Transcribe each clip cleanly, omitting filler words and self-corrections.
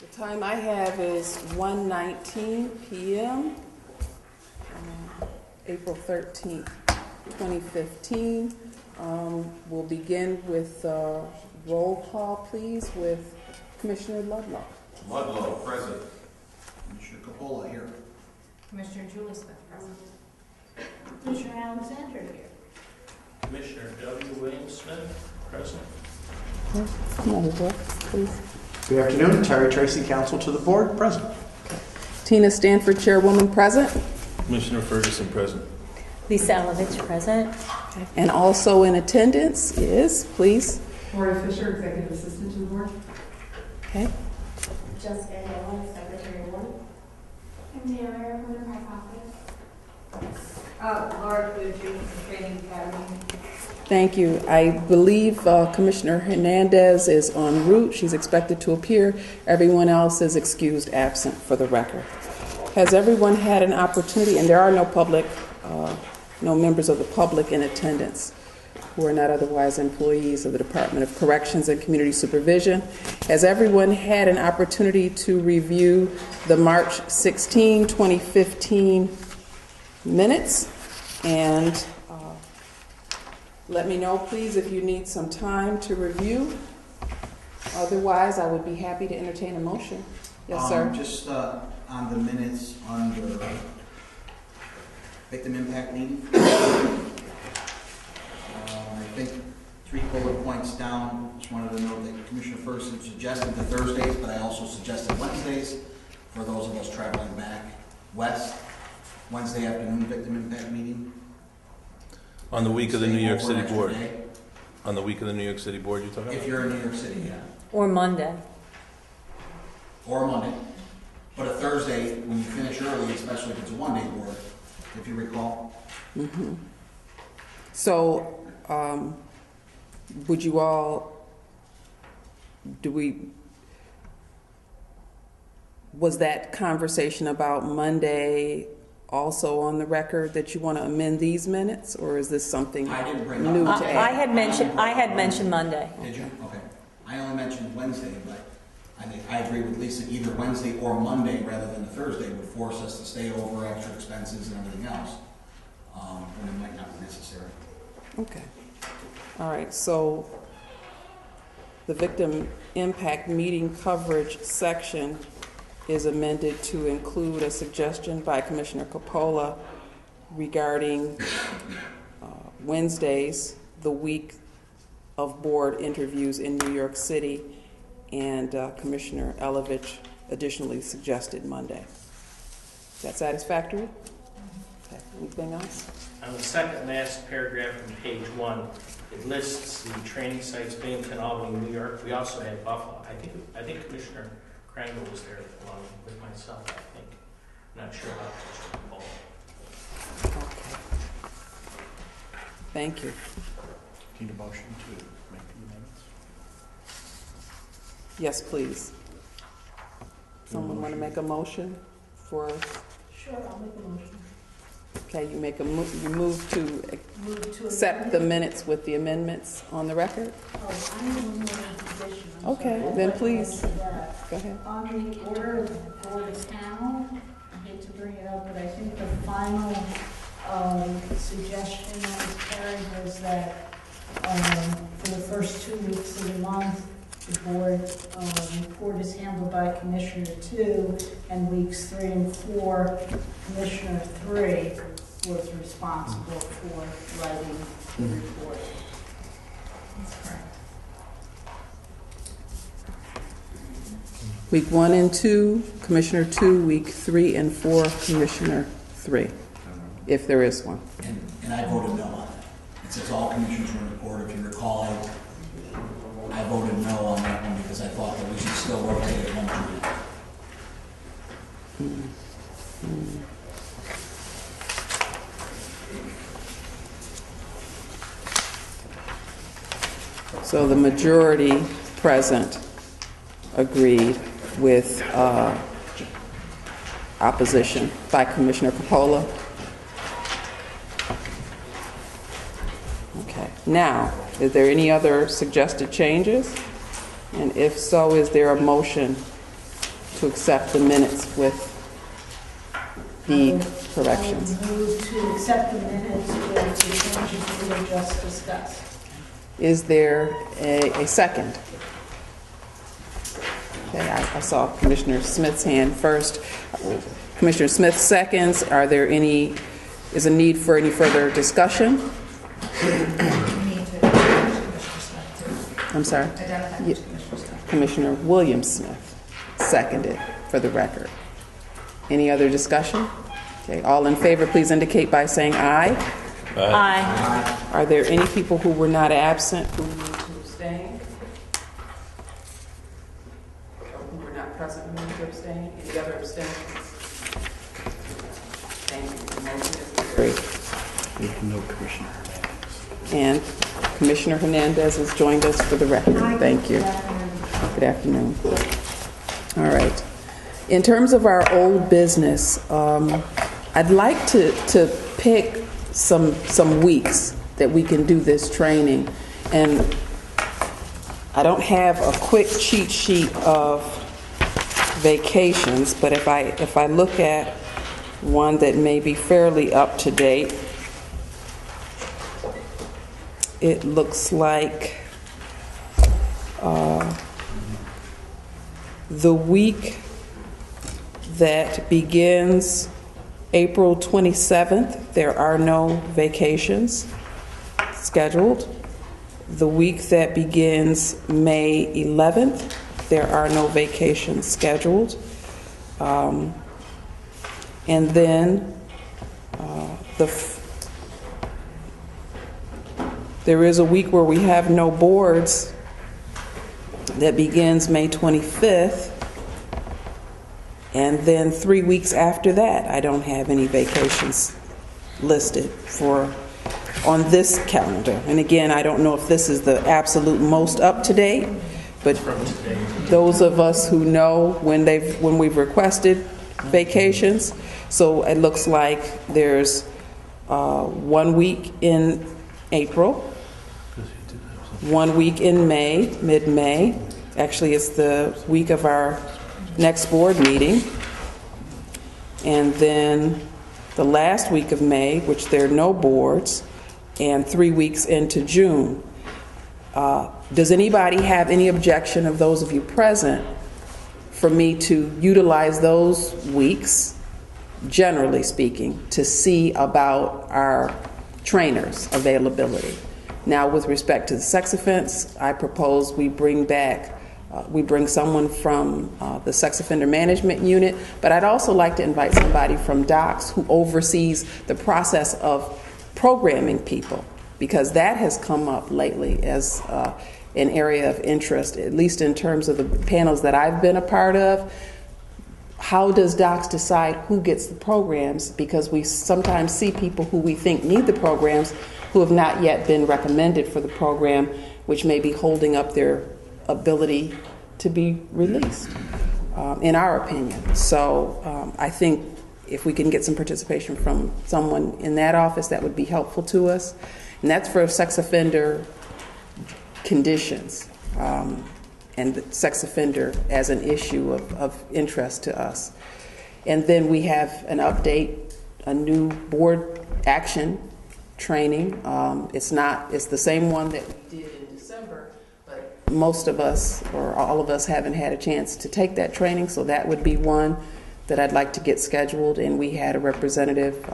The time I have is 1:19 p.m. April 13th, 2015. We'll begin with roll call, please, with Commissioner Ludlow. Ludlow, present. Commissioner Coppola here. Commissioner Julie Smith, present. Commissioner Alexander here. Commissioner W. William Smith, present. Come on, board, please. Good afternoon. Terry Tracy, counsel to the board, present. Tina Stanford, chairwoman, present. Commissioner Ferguson, present. Lisa Alovich, present. And also in attendance is, please. Lori Fisher, executive assistant to the board. Okay. Jessica Hill, Secretary 1. And Taylor, from the press office. Laura Clutch, Training Academy. Thank you. I believe Commissioner Hernandez is en route. She's expected to appear. Everyone else is excused absent for the record. Has everyone had an opportunity, and there are no members of the public in attendance who are not otherwise employees of the Department of Corrections and Community Supervision. Has everyone had an opportunity to review the March 16, 2015 minutes? And let me know, please, if you need some time to review. Otherwise, I would be happy to entertain a motion. Yes, sir. Just on the minutes under victim impact meeting. I think 3 bullet points down. Just wanted to note that Commissioner Ferguson suggested the Thursdays, but I also suggested Wednesdays for those of us traveling back west. Wednesday afternoon victim impact meeting. On the week of the New York Over City an extra board. day. On the week of the New York City board, you're talking about? If you're in New York City, yeah. Or Monday. Or Monday. But a Thursday, when you finish early, especially if it's a one-day board, if you recall. Mm-hmm. So, would you all, was that conversation about Monday also on the record that you want to amend these minutes, or is this something I didn't bring new up. to I add? had mentioned Monday. Did you? Okay. I only mentioned Wednesday, but I agree with Lisa, either Wednesday or Monday rather than a Thursday would force us to stay over extra expenses and everything else, when it might not be necessary. Okay. All right. So the victim impact meeting coverage section is amended to include a suggestion by Commissioner Coppola regarding Wednesdays, the week of board interviews in New York City, and Commissioner Alovich additionally suggested Monday. Is that satisfactory? Okay. Anything else? On the second last paragraph on page 1, it lists the training sites, Binghamton, Albany, New York. We also had Buffalo. I think Commissioner Krangle was there along with myself, I think. I'm not sure about Commissioner Coppola. Okay. Thank you. Need a motion to make the amendments? Yes, please. Someone want to make a motion for? Sure, I'll make a motion. Okay, you make you move to Move to accept the minutes with the amendments on the record. Oh, I'm in the position. I'm Okay, sorry. then I'd like to please. mention that. Go ahead. On the order of the board of panel, I hate to bring it up, but I think the final suggestion that was carried was that for the first 2 weeks of the month, the board report is handled by Commissioner 2, and weeks 3 and 4, Commissioner 3 was responsible for writing the report. That's correct. Week 1 and 2, Commissioner 2. Week 3 and 4, Commissioner 3, if there is one. And I voted no on it. It says all commissioners were in report. If you recall, I voted no on that one because I thought that we should still rotate it one to So the majority present agreed with opposition by Commissioner Coppola. Okay. Now, is there any other suggested changes? And if so, is there a motion to accept the minutes with the corrections. I would move to accept the minutes with the changes we have just discussed. Is there a second? Okay, I saw Commissioner Smith's hand first. Commissioner Smith seconds. Is a need for any further discussion? I'm sorry? Yeah. Commissioner William Smith seconded for the record. Any other discussion? Okay, all in favor, please indicate by saying aye. Aye. Are there any people who were not absent who need to abstain? Or who were not present who need to abstain? Any other abstentions? Thank you. The motion is carried. No Commissioner Hernandez. And Commissioner Hernandez has joined us for the record. Thank you. Good afternoon. All right. In terms of our old business, I'd like to pick some weeks that we can do this training. And I don't have a quick cheat sheet of vacations, but if I look at one that may be fairly up to date, it looks like the week that begins April 27th, there are no vacations scheduled. The week that begins May 11th, there are no vacations scheduled. And then there is a week where we have no boards that begins May 25th. And then 3 weeks after that, I don't have any vacations listed on this calendar. And again, I don't know if this is the absolute most up to date, but those of us who know when we've requested vacations, so it looks like there's 1 week in April, 1 week in May, mid-May. Actually, it's the week of our next board meeting, and then the last week of May, which there are no boards, and 3 weeks into June. Does anybody have any objection, of those of you present, for me to utilize those weeks, generally speaking, to see about our trainers' availability? Now, with respect to the sex offense, I propose we bring someone from the sex offender management unit, but I'd also like to invite somebody from DOCS who oversees the process of programming people, because that has come up lately as an area of interest, at least in terms of the panels that I've been a part of. How does DOCS decide who gets the programs? Because we sometimes see people who we think need the programs who have not yet been recommended for the program, which may be holding up their ability to be released, in our opinion. So I think if we can get some participation from someone in that office, that would be helpful to us. And that's for sex offender conditions, and the sex offender as an issue of interest to us. And then we have an update, a new board action training. It's the same one that we did in December, but most of us, or all of us, haven't had a chance to take that training, so that would be one that I'd like to get scheduled. And we had a representative,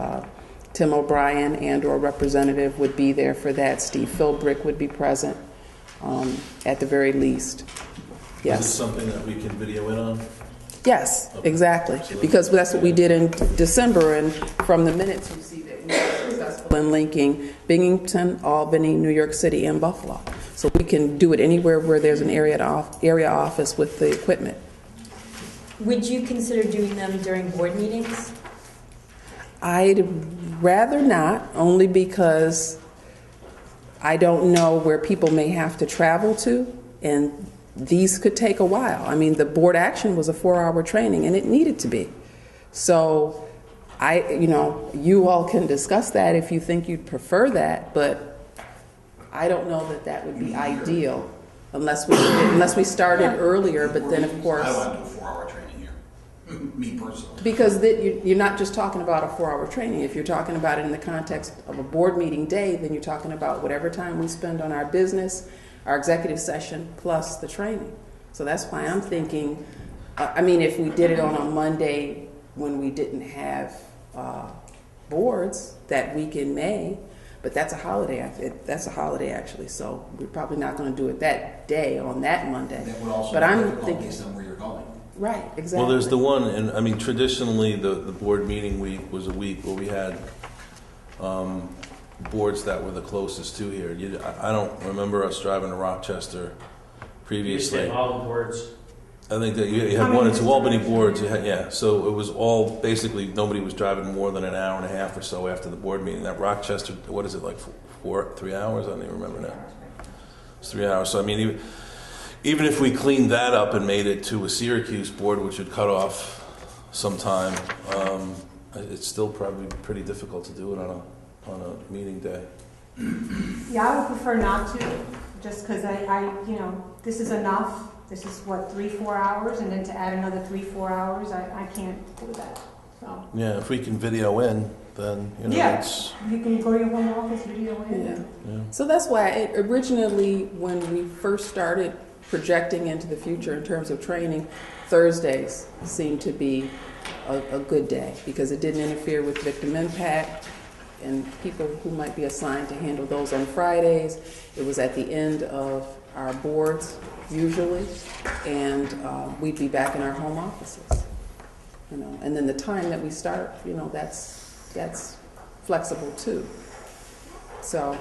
Tim O'Brien, and or representative would be there for that. Steve Philbrick would be present, at the very least. Yes. Is this something that we can video in on? Yes, exactly. Because that's what we did in December, and from the minutes you see that we were successful in linking Binghamton, Albany, New York City, and Buffalo. So we can do it anywhere where there's an area office with the equipment. Would you consider doing them during board meetings? I'd rather not, only because I don't know where people may have to travel to, and these could take a while. I mean, the board action was a 4-hour training, and it needed to be. So you all can discuss that if you think you'd prefer that, but I don't know that would be ideal unless we started earlier. But then, of course, I want to do a 4-hour training here. me personally. Because you're not just talking about a 4-hour training. If you're talking about it in the context of a board meeting day, then you're talking about whatever time we spend on our business, our executive session, plus the training. So that's why I'm thinking, if we did it on a Monday when we didn't have boards that week in May, but that's a holiday. That's a holiday, actually. So we're probably not going to do it that day on that Monday. That would also but be I'm difficult thinking, based on where you're going. right, exactly. Well, there's the one, and traditionally the board meeting week was a week where we had boards that were the closest to here. I don't remember us driving to Rochester previously. You said all the boards. I think that you had one or two Albany boards. So it was all basically nobody was driving more than an hour and a half or so after the board meeting. That Rochester, what is it, like 3 hours? I don't even remember now. It's 3 hours. So even if we cleaned that up and made it to a Syracuse board, which would cut off some time, it's still probably pretty difficult to do it on a meeting day. Yeah, I would prefer not to, just because this is enough. This is 3-4 hours, and then to add another 3-4 hours, I can't do that. So. Yeah, if we can video in, then it's. You can go to your home office, video in. Yeah. So that's why originally, when we first started projecting into the future in terms of training, Thursdays seemed to be a good day because it didn't interfere with victim impact and people who might be assigned to handle those on Fridays. It was at the end of our boards usually, and we'd be back in our home offices. And then the time that we start, that's flexible too. So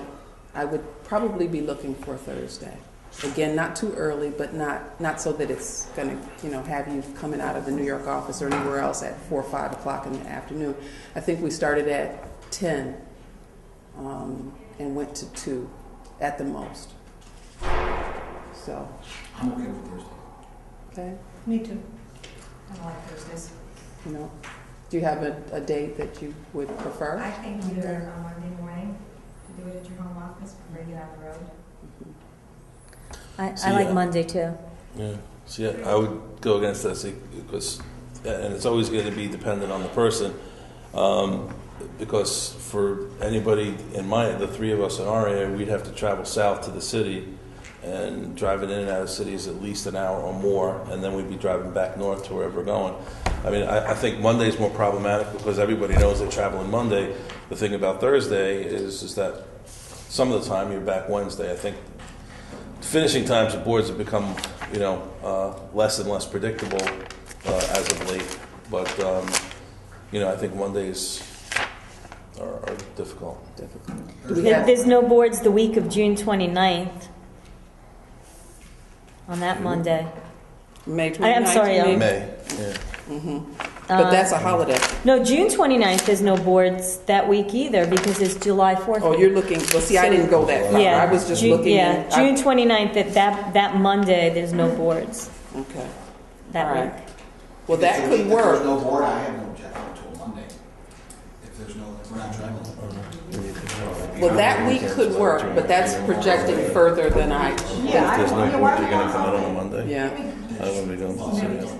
I would probably be looking for Thursday. Again, not too early, but not so that it's going to, have you coming out of the New York office or anywhere else at 4 or 5 o'clock in the afternoon. I think we started at 10 and went to 2 at the most. So. I'm okay with Thursday. Okay. Me too. I don't like Thursdays. Do you have a date that you would prefer? I think either on Monday morning, to do it at your home office, before you get on the road. I like Monday too. Yeah. See, I would go against that because, and it's always going to be dependent on the person, because for anybody the 3 of us in our area, we'd have to travel south to the city, and driving in and out of the city is at least an hour or more, and then we'd be driving back north to wherever we're going. I think Monday's more problematic because everybody knows they're traveling Monday. The thing about Thursday is that some of the time you're back Wednesday. I think finishing times of boards have become, less and less predictable as of late. But, I think Mondays are difficult. There's no boards the week of June 29th on that Monday. May 29th? I'm sorry. May, yeah. Mm-hmm. But that's a holiday. No, June 29th, there's no boards that week either because it's July 4th. Oh, you're looking, I didn't go that far. Yeah, I was just looking. June 29th, that Monday, there's no boards Okay. that All week. right. Well, that If could there's work. no board, I have no objection until Monday. If we're not traveling. Well, that week could work, but that's projecting further than I. If there's no board, you're going to come in on a Monday? Yeah. I don't want to be going to the city.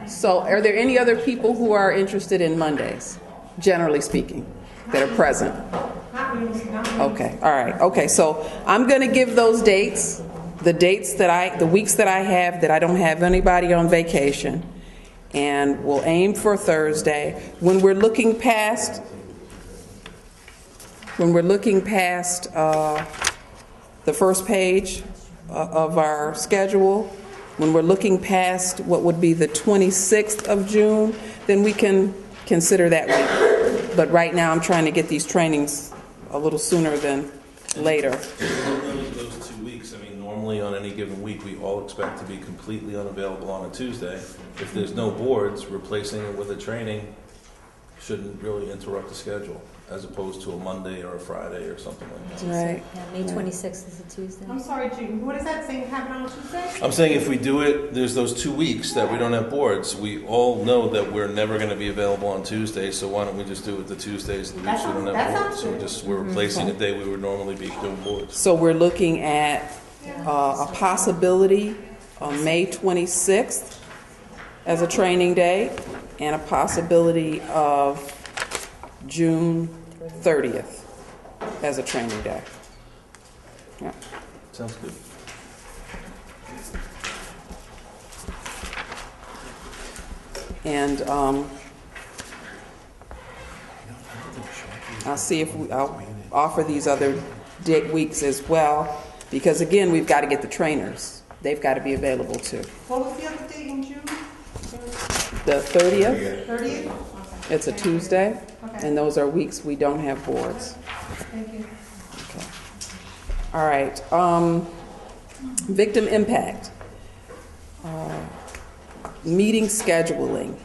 So are there any other people who are interested in Mondays, generally speaking, that are present? Okay, all right. Okay, so I'm going to give those dates, the weeks that I have that I don't have anybody on vacation, and we'll aim for Thursday. When we're looking past the first page of our schedule, when we're looking past what would be the 26th of June, then we can consider that week. But right now I'm trying to get these trainings a little sooner than later. Those 2 weeks, normally on any given week, we all expect to be completely unavailable on a Tuesday. If there's no boards, replacing it with a training shouldn't really interrupt the schedule, as opposed to a Monday or a Friday or something like that. Right. Yeah, May 26th is a Tuesday. I'm sorry, June. What is that saying happen on Tuesday? I'm saying if we do it, there's those 2 weeks that we don't have boards. We all know that we're never going to be available on Tuesday, so why don't we just do it the Tuesdays the weeks we don't have boards? So we're replacing a day we would normally be doing boards. So we're looking at a possibility on May 26th as a training day. and a possibility of June 30th as a training day. Yeah. Sounds good. And I'll see if I'll offer these other weeks as well, because again, we've got to get the trainers. They've got to be available too. What was the other date in June? The 30th, 30th? Okay. it's a Tuesday, Okay, and those are weeks we don't have boards. thank you. Okay. All right. Victim impact. Meeting scheduling.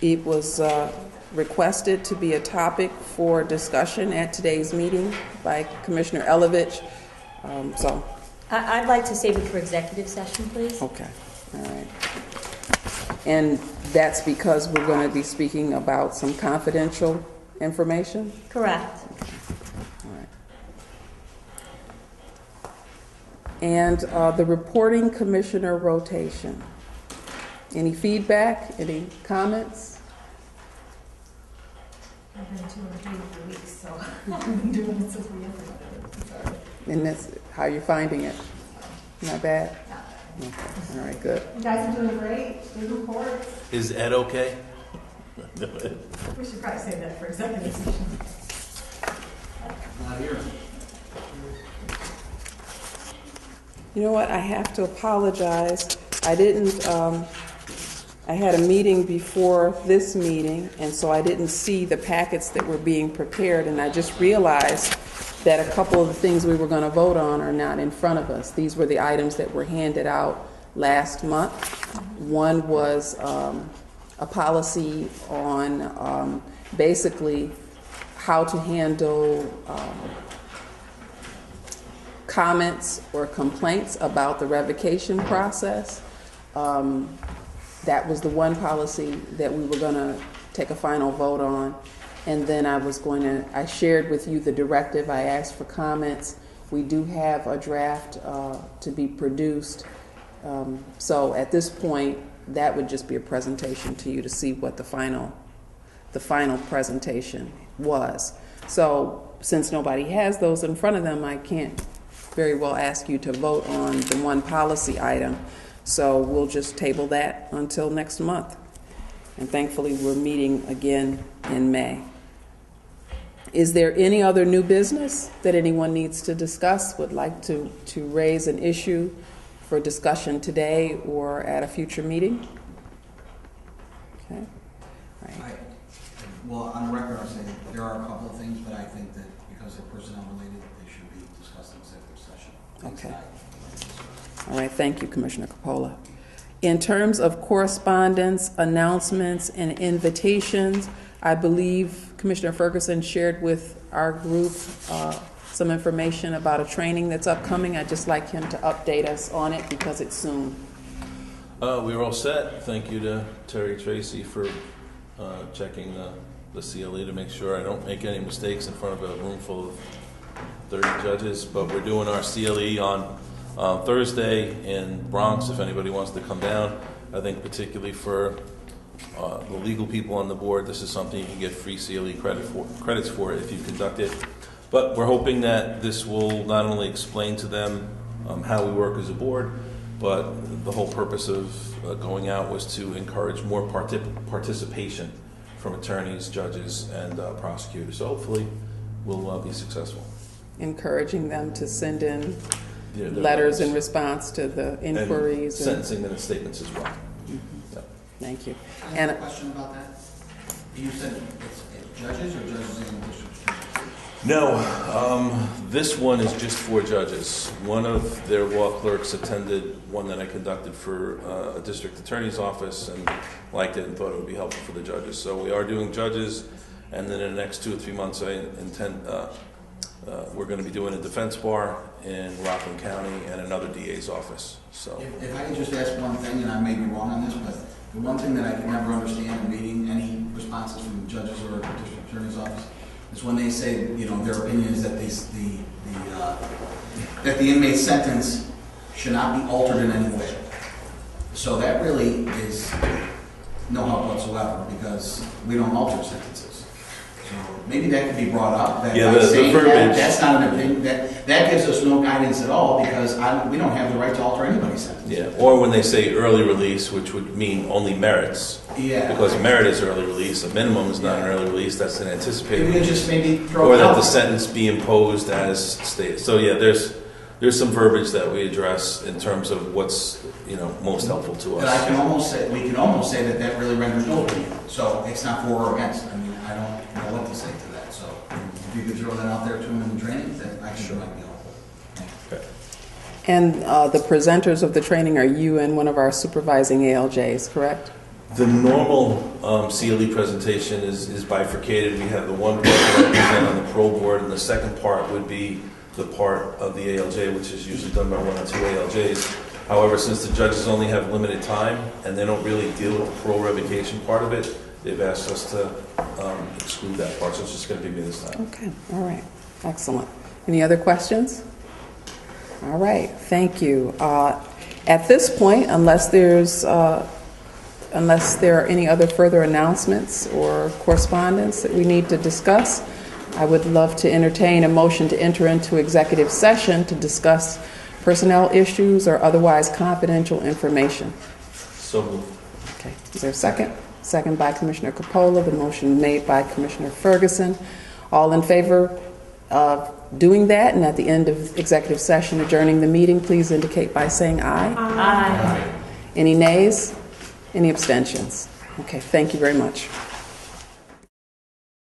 It was requested to be a topic for discussion at today's meeting by Commissioner Elovich. I'd like to save it for executive session, please. Okay, all right. And that's because we're going to be speaking about some confidential information? Correct. All right. And the reporting commissioner rotation. Any feedback? Any comments? I've been 2 or 3 weeks, so I've been doing it since we implemented it. Sorry. And that's how you're finding it? Not bad? Yeah. Okay. All right, good. You guys are doing great, good reports. Is Ed okay? We should probably save that for executive session. Not here. You know what? I have to apologize. I didn't, I had a meeting before this meeting, and so I didn't see the packets that were being prepared, and I just realized that a couple of the things we were going to vote on are not in front of us. These were the items that were handed out last month. One was a policy on basically how to handle comments or complaints about the revocation process. That was the one policy that we were going to take a final vote on. And then I shared with you the directive. I asked for comments. We do have a draft to be produced. So at this point, that would just be a presentation to you to see what the final presentation was. So since nobody has those in front of them, I can't very well ask you to vote on the one policy item. So we'll just table that until next month. And thankfully, we're meeting again in May. Is there any other new business that anyone needs to discuss, would like to raise an issue for discussion today or at a future meeting? Okay. All right. Well, on the record, I'll say there are a couple of things, but I think that because they're personnel related, they should be discussed in executive session. Okay. All right, thank you, Commissioner Coppola. In terms of correspondence, announcements, and invitations, I believe Commissioner Ferguson shared with our group some information about a training that's upcoming. I'd just like him to update us on it because it's soon. We're all set. Thank you to Terry Tracy for checking the CLE to make sure I don't make any mistakes in front of a room full of 30 judges. But we're doing our CLE on Thursday in Bronx, if anybody wants to come down. I think particularly for the legal people on the board, this is something you can get free CLE credits for if you conduct it. But we're hoping that this will not only explain to them how we work as a board, but the whole purpose of going out was to encourage more participation from attorneys, judges, and prosecutors. So hopefully we'll be successful. Encouraging them to send in letters in response to the inquiries. And sentencing and statements as well. Mm-hmm. So. Thank you. I have a question about that. You said it's judges or judges in district attorneys? No, this one is just for judges. One of their law clerks attended one that I conducted for a district attorney's office and liked it and thought it would be helpful for the judges. So we are doing judges, and then in the next 2 or 3 months I intend, we're going to be doing a defense bar in Rockland County and another DA's office. So, If I could just ask one thing, and I may be wrong on this, but the one thing that I can never understand in reading any responses from judges or district attorney's office is when they say, their opinion is that that the inmate's sentence should not be altered in any way. So that really is no help whatsoever, because we don't alter sentences. So maybe that could be brought up, that Yeah, by the saying verbiage. that, that's not an opinion, that gives us no guidance at all, because we don't have the right to alter anybody's sentence. Yeah, or when they say early release, which would mean only merits. Yeah. Because a merit is early release, a minimum is not an early release, that's an anticipated Maybe we release. just maybe throw Or it that out. the sentence be imposed as stated. So yeah, there's some verbiage that we address in terms of what's, most helpful to But I us. can almost say, we can almost say that that really renders no opinion. So it's not for or against. I mean, I don't know what to say to that. So if you could throw that out there to them in the training, then I think it might be helpful. Okay. And the presenters of the training are you and one of our supervising ALJs, correct? The normal CLE presentation is bifurcated. We have the one part that I present on the parole board, and the second part would be the part of the ALJ, which is usually done by one or two ALJs. However, since the judges only have limited time and they don't really deal with the parole revocation part of it, they've asked us to exclude that part, so it's just going to be me this time. Okay, all right, excellent. Any other questions? All right, thank you. At this point, unless there are any other further announcements or correspondence that we need to discuss, I would love to entertain a motion to enter into executive session to discuss personnel issues or otherwise confidential information. So moved. Okay, is there a second? Second by Commissioner Coppola, the motion made by Commissioner Ferguson. All in favor of doing that, and at the end of executive session adjourning the meeting, please indicate by saying aye. Aye. Any nays? Any abstentions? Okay, thank you very much.